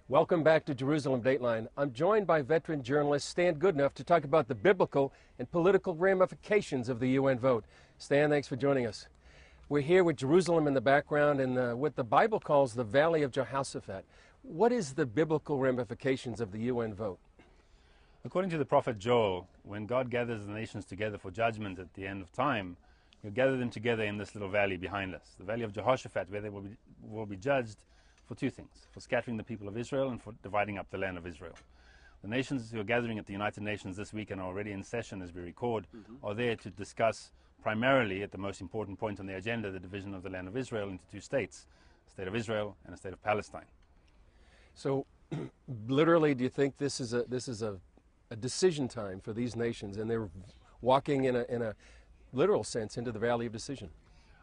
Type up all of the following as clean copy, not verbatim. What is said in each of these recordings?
Welcome back to Jerusalem Dateline. I'm joined by veteran journalist Stan Goodenough to talk about the biblical and political ramifications of the UN vote. Stan, thanks for joining us. We're here with Jerusalem in the background and what the Bible calls the Valley of Jehoshaphat. What is the biblical ramifications of the UN vote? According to the prophet Joel, when God gathers the nations together for judgment at the end of time, he'll gather them together in this little valley behind us, the Valley of Jehoshaphat, where they will be judged for two things: for scattering the people of Israel and for dividing up the land of Israel. The nations who are gathering at the United Nations this week and are already in session as we record are there to discuss primarily, at the most important point on the agenda, the division of the land of Israel into two states, a state of Israel and a state of Palestine. So, literally, do you think this is a decision time for these nations, and they're walking in a literal sense into the Valley of Decision?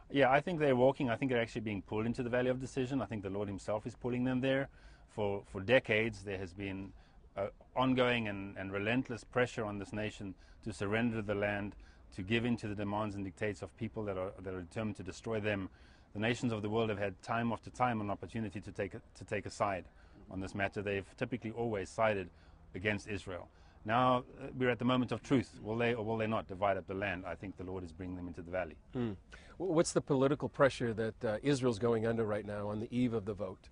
Yeah, I think they're walking. I think they're actually being pulled into the Valley of Decision. I think the Lord himself is pulling them there. For decades, there has been ongoing and relentless pressure on this nation to surrender the land, to give in to the demands and dictates of people that are determined to destroy them. The nations of the world have had time after time an opportunity to take a side on this matter. They've typically always sided against Israel. Now we're at the moment of truth. Will they or will they not divide up the land? I think the Lord is bringing them into the valley. What's the political pressure that Israel's going under right now on the eve of the vote?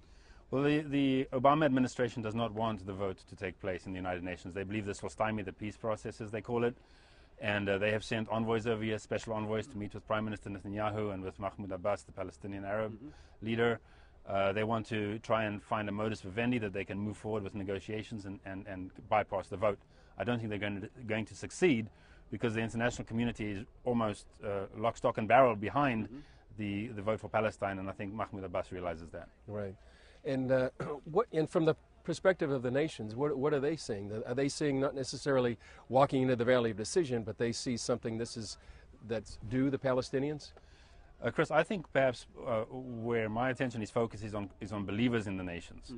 Well, the Obama administration does not want the vote to take place in the United Nations. They believe this will stymie the peace process, as they call it. And they have sent envoys over here, special envoys, to meet with Prime Minister Netanyahu and with Mahmoud Abbas, the Palestinian Arab leader. They want to try and find a modus vivendi that they can move forward with negotiations and bypass the vote. I don't think they're going to succeed, because the international community is almost lock, stock and barrel behind the vote for Palestine, and I think Mahmoud Abbas realizes that. Right. And and from the perspective of the nations, what are they seeing? Are they seeing not necessarily walking into the Valley of Decision, but they see something that's due the Palestinians? Chris, I think perhaps where my attention is focused is on believers in the nations.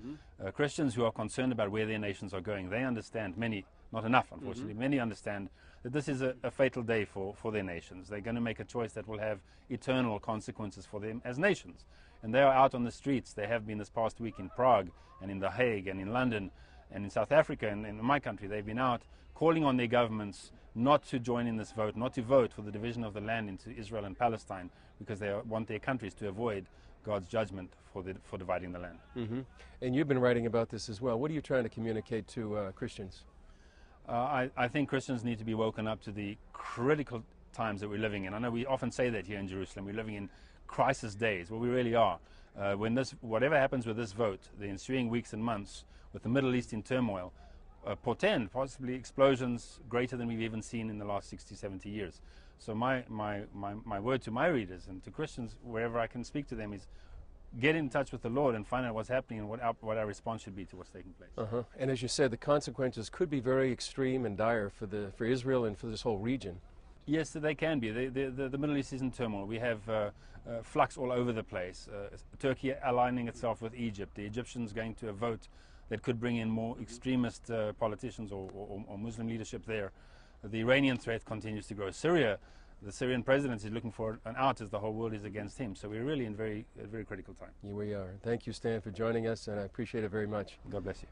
Christians who are concerned about where their nations are going. They understand, many, not enough unfortunately, many understand that this is a fatal day for their nations. They're going to make a choice that will have eternal consequences for them as nations. And they are out on the streets. They have been this past week in Prague and in The Hague and in London and in South Africa and in my country. They've been out calling on their governments not to join in this vote, not to vote for the division of the land into Israel and Palestine, because they want their countries to avoid God's judgment for dividing the land. And you've been writing about this as well. What are you trying to communicate to Christians? I think Christians need to be woken up to the critical times that we're living in. I know we often say that here in Jerusalem. We're living in crisis days. Well, we really are. Whatever happens with this vote, the ensuing weeks and months, with the Middle East in turmoil, portend possibly explosions greater than we've even seen in the last 60, 70 years. So my word to my readers and to Christians, wherever I can speak to them, is get in touch with the Lord and find out what's happening and what our response should be to what's taking place. And as you said, the consequences could be very extreme and dire for Israel and for this whole region. Yes, they can be. The Middle East is in turmoil. We have flux all over the place. Turkey aligning itself with Egypt. The Egyptians going to a vote that could bring in more extremist politicians or Muslim leadership there. The Iranian threat continues to grow. Syria, the Syrian president is looking for an out as the whole world is against him. So we're really in a very critical time. Here we are. Thank you, Stan, for joining us, and I appreciate it very much. God bless you.